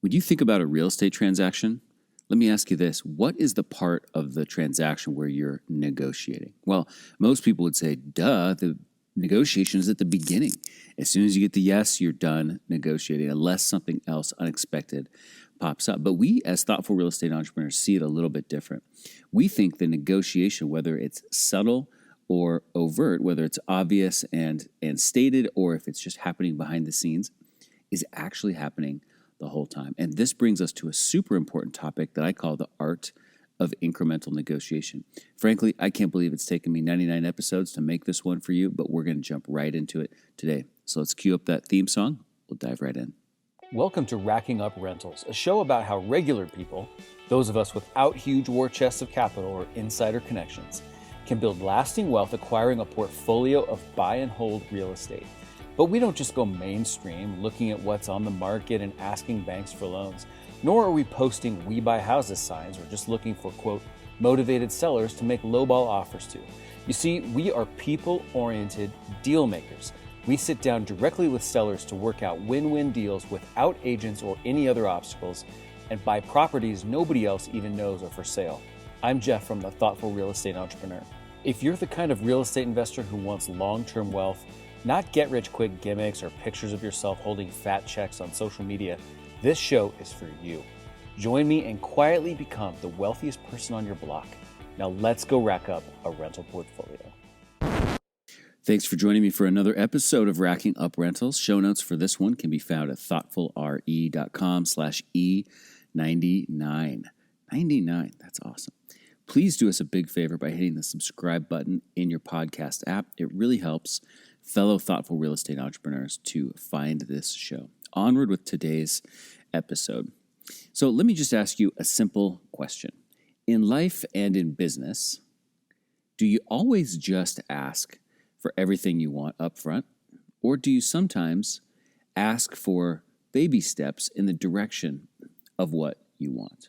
When you think about a real estate transaction, let me ask you this. What is the part of the transaction where you're negotiating? Well, most people would say, duh, the negotiation is at the beginning. As soon as you get the yes, you're done negotiating, unless something else unexpected pops up. But we, as thoughtful real estate entrepreneurs, see it a little bit different. We think the negotiation, whether it's subtle or overt, whether it's obvious and stated, or if it's just happening behind the scenes, is actually happening the whole time. And this brings us to a super important topic that I call the art of incremental negotiation. Frankly, I can't believe it's taken me 99 episodes to make this one for you, but we're going to jump right into it today. So let's cue up that theme song. We'll dive right in. Welcome to Racking Up Rentals, a show about how regular people, those of us without huge war chests of capital or insider connections, can build lasting wealth acquiring a portfolio of buy and hold real estate. But we don't just go mainstream looking at what's on the market and asking banks for loans, nor are we posting "We Buy Houses" signs or just looking for, quote, motivated sellers to make lowball offers to. You see, we are people-oriented deal makers. We sit down directly with sellers to work out win-win deals without agents or any other obstacles and buy properties nobody else even knows are for sale. I'm Jeff from the Thoughtful Real Estate Entrepreneur. If you're the kind of real estate investor who wants long-term wealth, not get-rich-quick gimmicks or pictures of yourself holding fat checks on social media, this show is for you. Join me and quietly become the wealthiest person on your block. Now let's go rack up a rental portfolio. Thanks for joining me for another episode of Racking Up Rentals. Show notes for this one can be found at thoughtfulre.com/E99. 99, that's awesome. Please do us a big favor by hitting the subscribe button in your podcast app. It really helps fellow thoughtful real estate entrepreneurs to find this show. Onward with today's episode. So let me just ask you a simple question. In life and in business, do you always just ask for everything you want up front? Or do you sometimes ask for baby steps in the direction of what you want?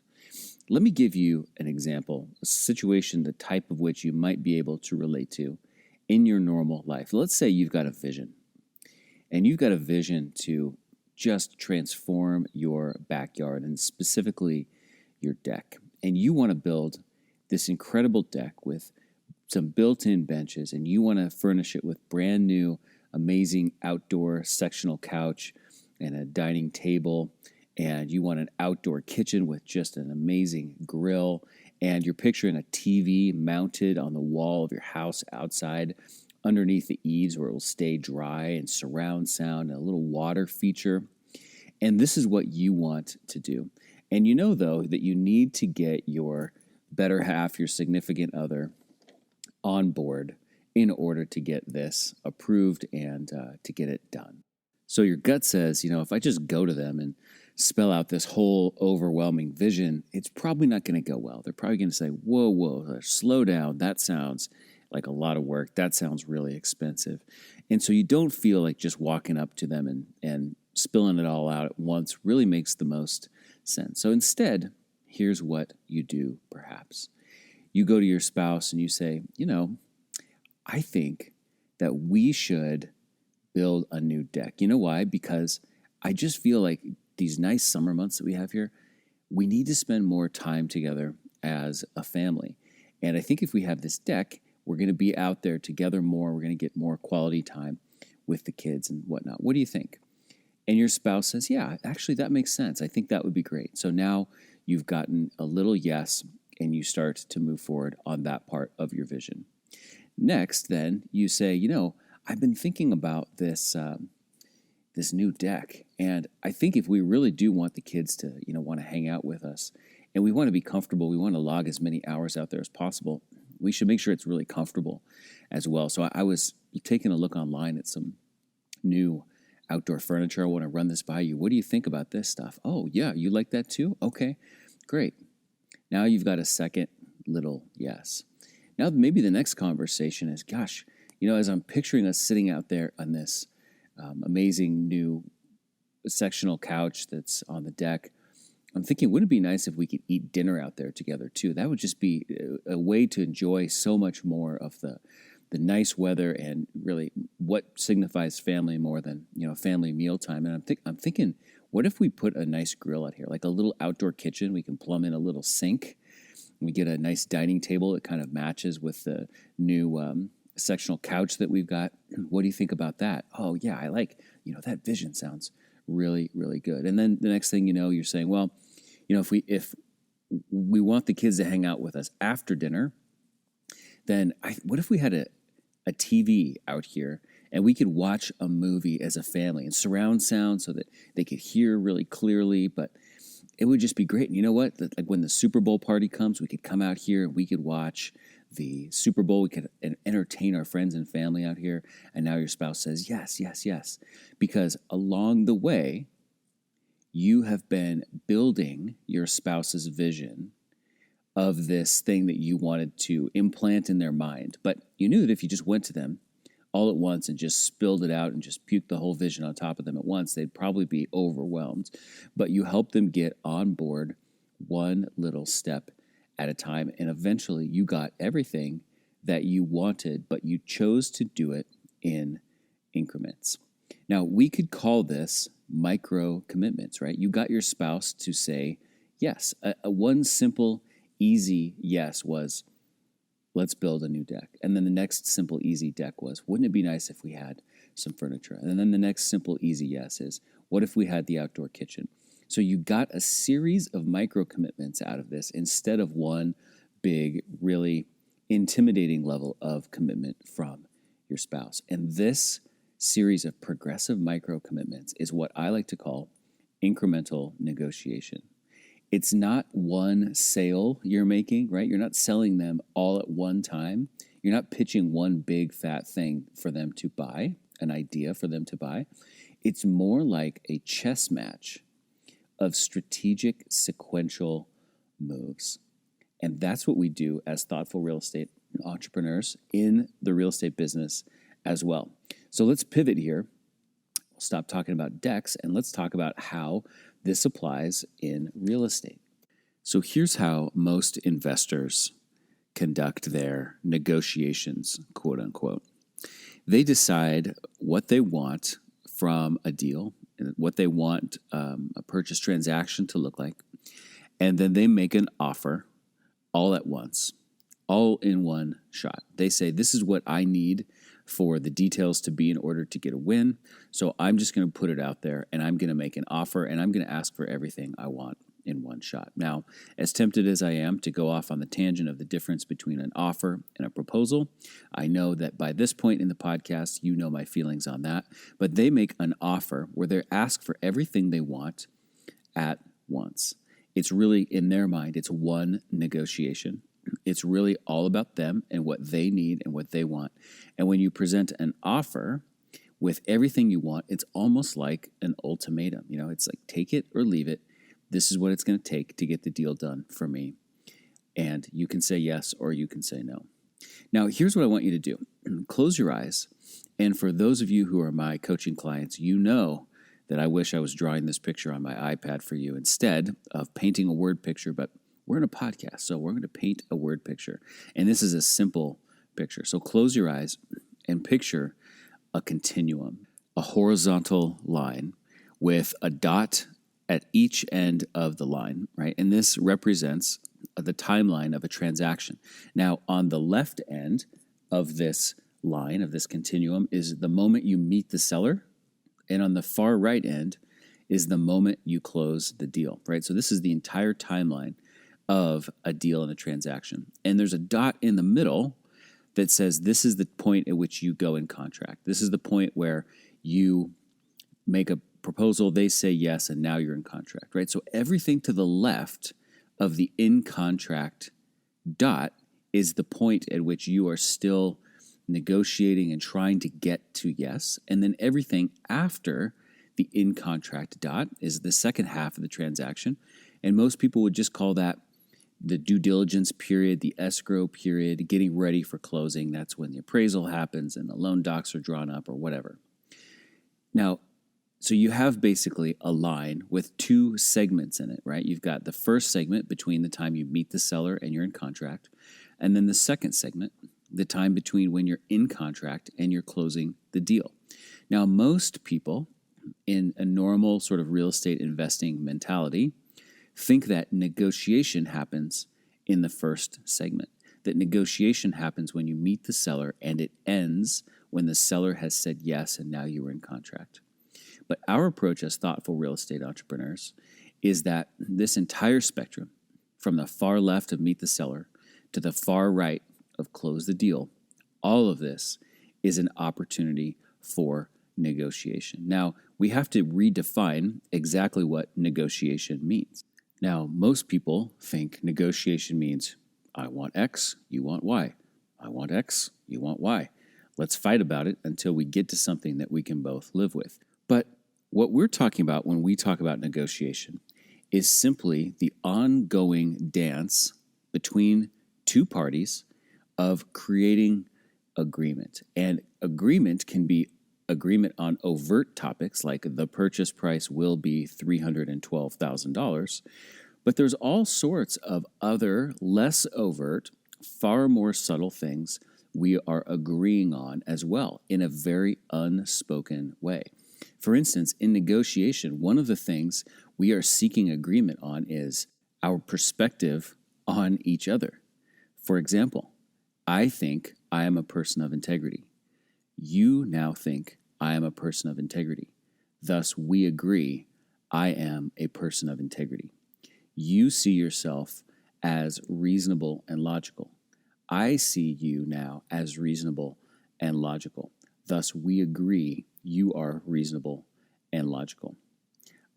Let me give you an example, a situation, the type of which you might be able to relate to in your normal life. Let's say you've got a vision, and you've got a vision to just transform your backyard and specifically your deck. And you want to build this incredible deck with some built-in benches, and you want to furnish it with brand new, amazing outdoor sectional couch and a dining table, and you want an outdoor kitchen with just an amazing grill, and you're picturing a TV mounted on the wall of your house outside underneath the eaves where it will stay dry, and surround sound and a little water feature. And this is what you want to do. And you know, though, that you need to get your better half, your significant other, on board in order to get this approved and to get it done. So your gut says, if I just go to them and spell out this whole overwhelming vision, it's probably not going to go well. They're probably going to say, whoa, slow down. That sounds like a lot of work. That sounds really expensive. And so you don't feel like just walking up to them and spilling it all out at once really makes the most sense. So instead, here's what you do, perhaps. You go to your spouse and you say, I think that we should build a new deck. You know why? Because I just feel like these nice summer months that we have here, we need to spend more time together as a family. And I think if we have this deck, we're going to be out there together more. We're going to get more quality time with the kids and whatnot. What do you think? And your spouse says, yeah, actually, that makes sense. I think that would be great. So now you've gotten a little yes, and you start to move forward on that part of your vision. Next, then, you say, I've been thinking about this this new deck, and I think if we really do want the kids to, want to hang out with us, and we want to be comfortable, we want to log as many hours out there as possible, we should make sure it's really comfortable as well. So I was taking a look online at some new outdoor furniture. I want to run this by you. What do you think about this stuff? Oh, yeah, you like that too? Okay, great. Now you've got a second little yes. Now maybe the next conversation is, gosh, as I'm picturing us sitting out there on this amazing new sectional couch that's on the deck, I'm thinking, wouldn't it be nice if we could eat dinner out there together too? That would just be a way to enjoy so much more of the nice weather and really what signifies family more than family mealtime. And I'm thinking, what if we put a nice grill out here, like a little outdoor kitchen? We can plumb in a little sink. We get a nice dining table that kind of matches with the new sectional couch that we've got. What do you think about that? Oh, yeah, I like, that vision sounds really, really good. And then the next thing you know, you're saying, well, if we want the kids to hang out with us after dinner, then what if we had a TV out here and we could watch a movie as a family and surround sound so that they could hear really clearly, but it would just be great. And you know what? Like when the Super Bowl party comes, we could come out here and we could watch the Super Bowl. We could entertain our friends and family out here. And now your spouse says, yes, yes, yes. Because along the way, you have been building your spouse's vision of this thing that you wanted to implant in their mind. But you knew that if you just went to them all at once and just spilled it out and just puked the whole vision on top of them at once, they'd probably be overwhelmed. But you helped them get on board one little step at a time, and eventually you got everything that you wanted, but you chose to do it in increments. Now, we could call this micro commitments, right? You got your spouse to say yes. One simple, easy yes was, let's build a new deck. And then the next simple, easy deck was, wouldn't it be nice if we had some furniture? And then the next simple, easy yes is, what if we had the outdoor kitchen? So you got a series of micro commitments out of this instead of one big, really intimidating level of commitment from your spouse. And this series of progressive micro commitments is what I like to call incremental negotiation. It's not one sale you're making, right? You're not selling them all at one time. You're not pitching one big fat thing for them to buy, an idea for them to buy. It's more like a chess match of strategic sequential moves. And that's what we do as thoughtful real estate entrepreneurs in the real estate business as well. So let's pivot here. We'll stop talking about decks and let's talk about how this applies in real estate. So here's how most investors conduct their negotiations, quote unquote. They decide what they want from a deal, what they want a purchase transaction to look like, and then they make an offer all at once, all in one shot. They say, this is what I need for the details to be in order to get a win. So I'm just going to put it out there and I'm going to make an offer and I'm going to ask for everything I want in one shot. Now, as tempted as I am to go off on the tangent of the difference between an offer and a proposal, I know that by this point in the podcast, you know my feelings on that, but they make an offer where they ask for everything they want at once. It's really, in their mind, it's one negotiation. It's really all about them and what they need and what they want. And when you present an offer with everything you want, it's almost like an ultimatum. It's like take it or leave it. This is what it's going to take to get the deal done for me. And you can say yes or you can say no. Now, here's what I want you to do. Close your eyes. And for those of you who are my coaching clients, you know that I wish I was drawing this picture on my iPad for you instead of painting a word picture, but we're in a podcast, so we're going to paint a word picture. And this is a simple picture. So close your eyes and picture a continuum, a horizontal line with a dot at each end of the line, right? And this represents the timeline of a transaction. Now, on the left end of this line, of this continuum, is the moment you meet the seller. And on the far right end is the moment you close the deal, right? So this is the entire timeline of a deal and a transaction. And there's a dot in the middle that says this is the point at which you go in contract. This is the point where you make a proposal, they say yes, and now you're in contract, right? So everything to the left of the in contract dot is the point at which you are still negotiating and trying to get to yes. And then everything after the in contract dot is the second half of the transaction. And most people would just call that the due diligence period, the escrow period, getting ready for closing. That's when the appraisal happens and the loan docs are drawn up or whatever. Now, so you have basically a line with two segments in it, right? You've got the first segment between the time you meet the seller and you're in contract, and then the second segment, the time between when you're in contract and you're closing the deal. Now, most people in a normal sort of real estate investing mentality, think that negotiation happens in the first segment, that negotiation happens when you meet the seller and it ends when the seller has said yes and now you are in contract. But our approach as thoughtful real estate entrepreneurs is that this entire spectrum, from the far left of meet the seller to the far right of close the deal, all of this is an opportunity for negotiation. Now, we have to redefine exactly what negotiation means. Now, most people think negotiation means I want X, you want Y. I want X, you want Y. Let's fight about it until we get to something that we can both live with. But what we're talking about when we talk about negotiation is simply the ongoing dance between two parties of creating agreement. And agreement can be agreement on overt topics like the purchase price will be $312,000, but there's all sorts of other less overt, far more subtle things we are agreeing on as well in a very unspoken way. For instance, in negotiation, one of the things we are seeking agreement on is our perspective on each other. For example, I think I am a person of integrity. You now think I am a person of integrity. Thus, we agree I am a person of integrity. You see yourself as reasonable and logical. I see you now as reasonable and logical. Thus, we agree you are reasonable and logical.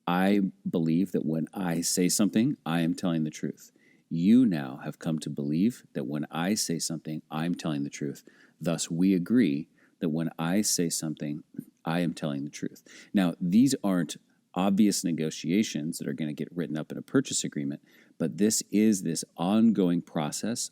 I believe that when I say something, I am telling the truth. You now have come to believe that when I say something, I'm telling the truth. Thus, we agree that when I say something, I am telling the truth. Now, these aren't obvious negotiations that are going to get written up in a purchase agreement, but this is this ongoing process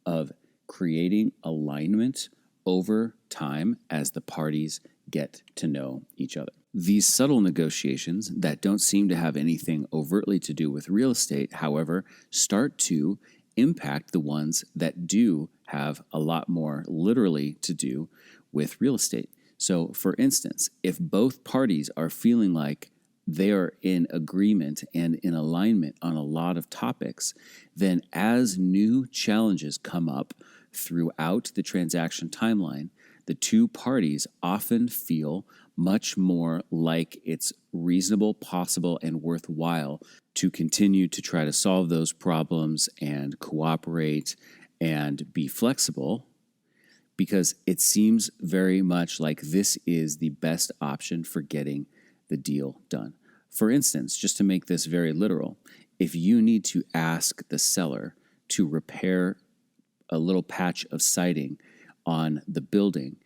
of creating alignment over time as the parties get to know each other. These subtle negotiations that don't seem to have anything overtly to do with real estate, however, start to impact the ones that do have a lot more literally to do with real estate. So, for instance, if both parties are feeling like they are in agreement and in alignment on a lot of topics, then as new challenges come up throughout the transaction timeline, the two parties often feel much more like it's reasonable, possible, and worthwhile to continue to try to solve those problems and cooperate and be flexible, because it seems very much like this is the best option for getting the deal done. For instance, just to make this very literal, if you need to ask the seller to repair a little patch of siding on the building,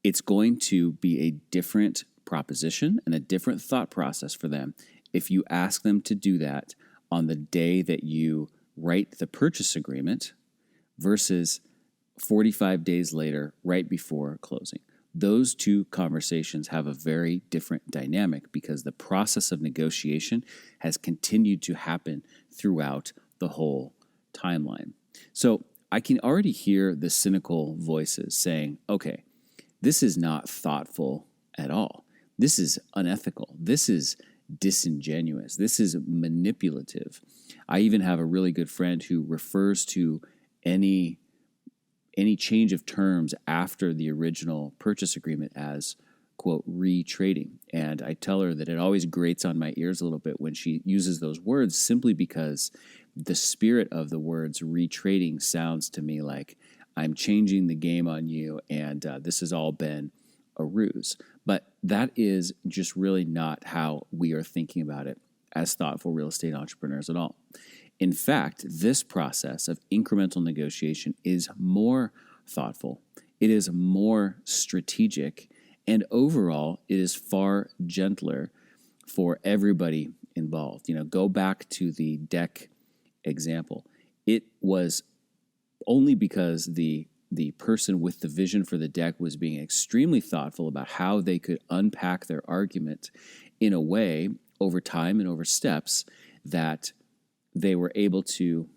it's going to be a different proposition and a different thought process for them if you ask them to do that on the day that you write the purchase agreement versus 45 days later, right before closing. Those two conversations have a very different dynamic because the process of negotiation has continued to happen throughout the whole timeline. So I can already hear the cynical voices saying, okay, this is not thoughtful at all. This is unethical. This is disingenuous. This is manipulative. I even have a really good friend who refers to any change of terms after the original purchase agreement as, quote, retrading. And I tell her that it always grates on my ears a little bit when she uses those words, simply because the spirit of the words retrading sounds to me like I'm changing the game on you and this has all been a ruse. But that is just really not how we are thinking about it as thoughtful real estate entrepreneurs at all. In fact, this process of incremental negotiation is more thoughtful, it is more strategic, and overall, it is far gentler for everybody involved. Go back to the deck example. It was only because the person with the vision for the deck was being extremely thoughtful about how they could unpack their argument in a way over time and over steps that they were able to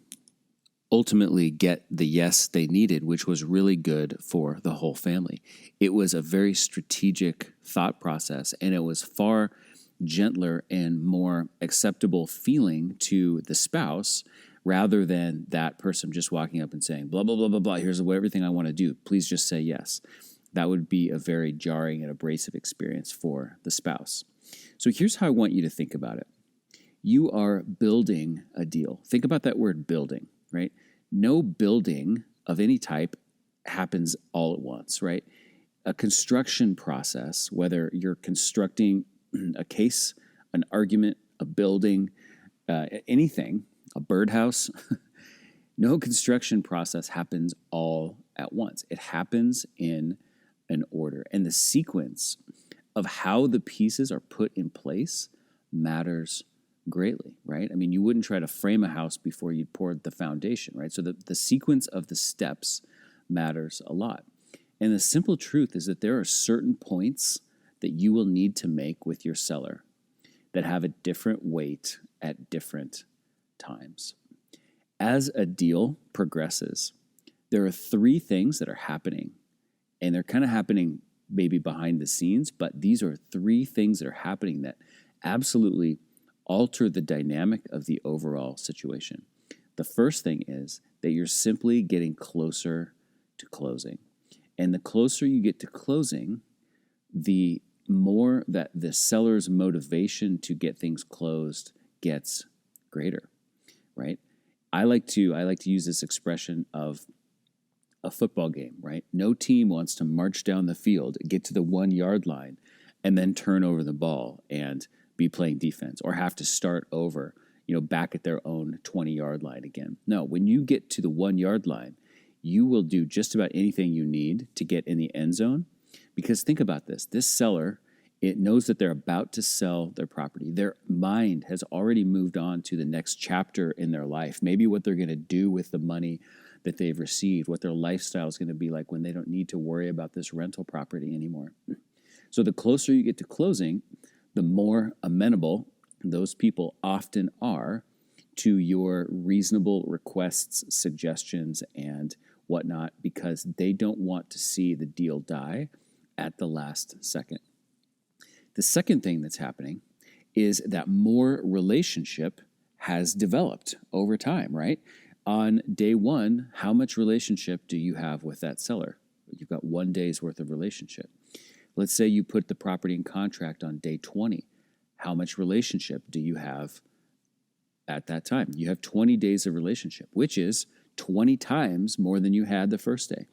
ultimately get the yes they needed, which was really good for the whole family. It was a very strategic thought process, and it was far gentler and more acceptable feeling to the spouse rather than that person just walking up and saying, blah, blah, blah, blah, blah, here's everything I want to do. Please just say yes. That would be a very jarring and abrasive experience for the spouse. So here's how I want you to think about it. You are building a deal. Think about that word building, right? No building of any type happens all at once, right? A construction process, whether you're constructing a case, an argument, a building, anything, a birdhouse, no construction process happens all at once. It happens in an order. And the sequence of how the pieces are put in place matters greatly, right? I mean, you wouldn't try to frame a house before you poured the foundation, right? So the sequence of the steps matters a lot. And the simple truth is that there are certain points that you will need to make with your seller that have a different weight at different times. As a deal progresses, there are three things that are happening, and they're kind of happening maybe behind the scenes, but these are three things that are happening that absolutely alter the dynamic of the overall situation. The first thing is that you're simply getting closer to closing. And the closer you get to closing, the more that the seller's motivation to get things closed gets greater, right? I like to use this expression of a football game, right? No team wants to march down the field, get to the 1 yard line, and then turn over the ball and be playing defense or have to start over, back at their own 20-yard line again. No, when you get to the 1 yard line, you will do just about anything you need to get in the end zone. Because think about this. This seller, it knows that they're about to sell their property. Their mind has already moved on to the next chapter in their life. Maybe what they're going to do with the money that they've received, what their lifestyle is going to be like when they don't need to worry about this rental property anymore. So the closer you get to closing, the more amenable those people often are to your reasonable requests, suggestions, and whatnot, because they don't want to see the deal die at the last second. The second thing that's happening is that more relationship has developed over time, right? On day one, how much relationship do you have with that seller? You've got 1 day's worth of relationship. Let's say you put the property in contract on day 20. How much relationship do you have at that time? You have 20 days of relationship, which is 20 times more than you had the first day.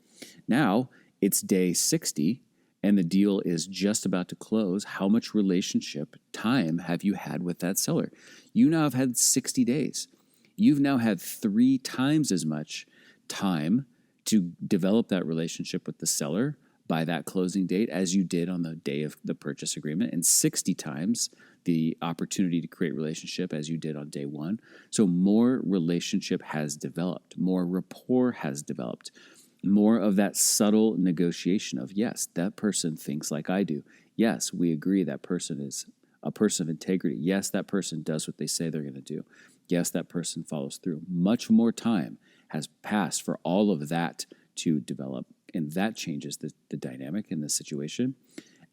Now it's day 60 and the deal is just about to close. How much relationship time have you had with that seller? You now have had 60 days. You've now had 3 times as much time to develop that relationship with the seller by that closing date as you did on the day of the purchase agreement, and 60 times the opportunity to create relationship as you did on day one. So more relationship has developed, more rapport has developed, more of that subtle negotiation of, yes, that person thinks like I do. Yes, we agree that person is a person of integrity. Yes, that person does what they say they're going to do. Yes, that person follows through. Much more time has passed for all of that to develop, and that changes the dynamic in the situation.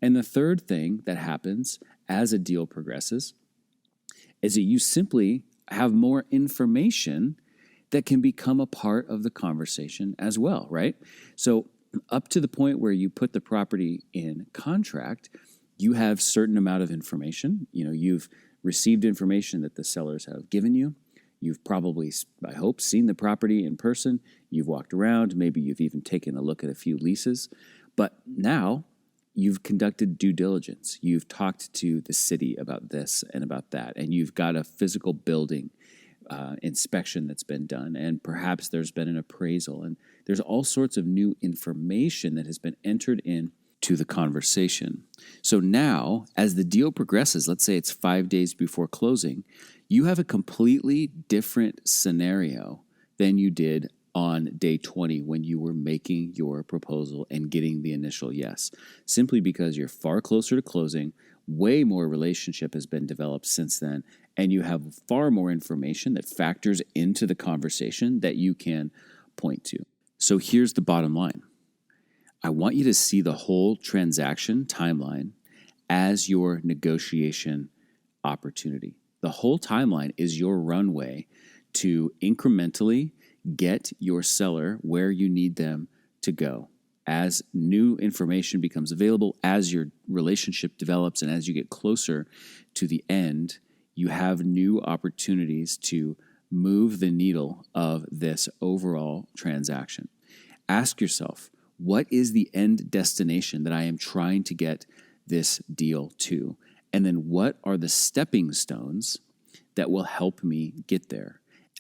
And the third thing that happens as a deal progresses is that you simply have more information that can become a part of the conversation as well, right? So up to the point where you put the property in contract, you have a certain amount of information. You've received information that the sellers have given you. You've probably, I hope, seen the property in person. You've walked around. Maybe you've even taken a look at a few leases. But now you've conducted due diligence. You've talked to the city about this and about that. And you've got a physical building inspection that's been done. And perhaps there's been an appraisal. And there's all sorts of new information that has been entered into the conversation. So now, as the deal progresses, let's say it's 5 days before closing, you have a completely different scenario than you did on day 20 when you were making your proposal and getting the initial yes, simply because you're far closer to closing. way more relationship has been developed since then, and you have far more information that factors into the conversation that you can point to. So here's the bottom line. I want you to see the whole transaction timeline as your negotiation opportunity. The whole timeline is your runway to incrementally get your seller where you need them to go. As new information becomes available, as your relationship develops, and as you get closer to the end, you have new opportunities to move the needle of this overall transaction. Ask yourself, what is the end destination that I am trying to get this deal to? And then what are the stepping stones that will help me get there?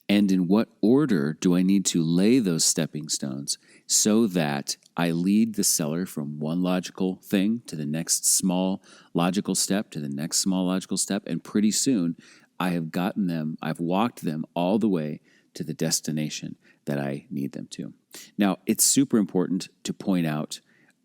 And in what order do I need to lay those stepping stones so that I lead the seller from one logical thing to the next small logical step to the next small logical step, and pretty soon I've walked them all the way to the destination that I need them to. Now, it's super important to point out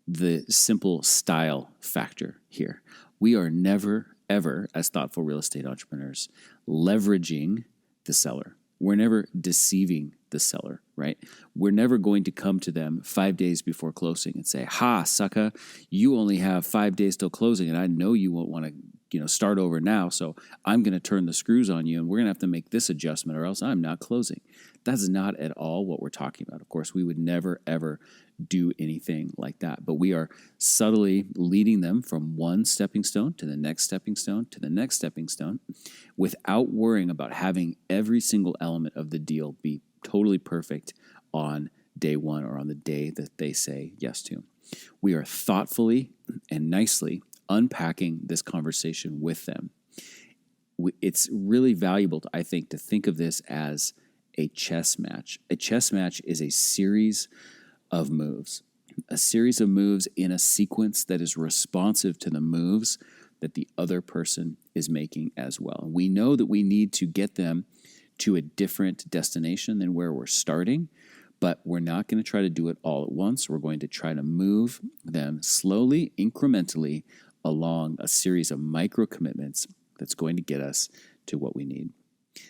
the simple style factor here. We are never, ever, as thoughtful real estate entrepreneurs, leveraging the seller. We're never deceiving the seller, right? We're never going to come to them 5 days before closing and say, "Ha, sucker, you only have 5 days till closing, and I know you won't want to, start over now, so I'm going to turn the screws on you, and we're going to have to make this adjustment, or else I'm not closing." That's not at all what we're talking about. Of course, we would never, ever do anything like that, but we are subtly leading them from one stepping stone to the next stepping stone to the next stepping stone without worrying about having every single element of the deal be totally perfect on day one or on the day that they say yes to. We are thoughtfully and nicely unpacking this conversation with them. It's really valuable, I think, to think of this as a chess match. A chess match is a series of moves in a sequence that is responsive to the moves that the other person is making as well. We know that we need to get them to a different destination than where we're starting, but we're not going to try to do it all at once. We're going to try to move them slowly, incrementally along a series of micro commitments that's going to get us to what we need.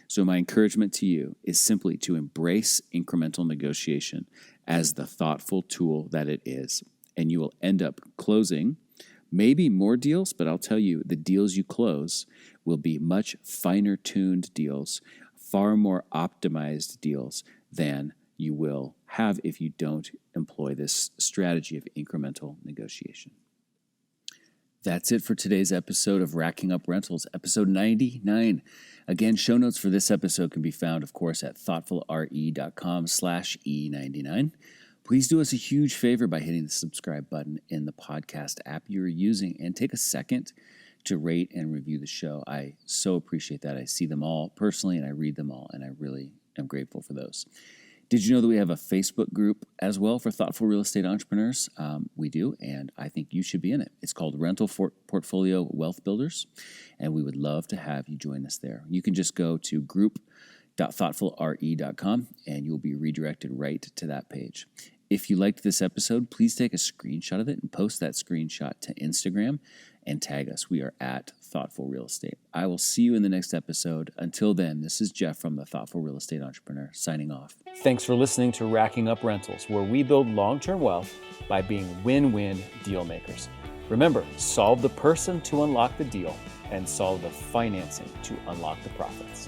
So my encouragement to you is simply to embrace incremental negotiation as the thoughtful tool that it is. And you will end up closing maybe more deals, but I'll tell you, the deals you close will be much finer tuned deals, far more optimized deals than you will have if you don't employ this strategy of incremental negotiation. That's it for today's episode of Racking Up Rentals, episode 99. Again, show notes for this episode can be found, of course, at thoughtfulre.com/E99. Please do us a huge favor by hitting the subscribe button in the podcast app you're using and take a second to rate and review the show. I so appreciate that. I see them all personally and I read them all, and I really am grateful for those. Did you know that we have a Facebook group as well for thoughtful real estate entrepreneurs? We do, and I think you should be in it. It's called Rental Portfolio Wealth Builders, and we would love to have you join us there. You can just go to group.thoughtfulre.com, and you'll be redirected right to that page. If you liked this episode, please take a screenshot of it and post that screenshot to Instagram and tag us. We are at Thoughtful Real Estate. I will see you in the next episode. Until then, this is Jeff from the Thoughtful Real Estate Entrepreneur signing off. Thanks for listening to Racking Up Rentals, where we build long-term wealth by being win-win deal makers. Remember, solve the person to unlock the deal and solve the financing to unlock the profits.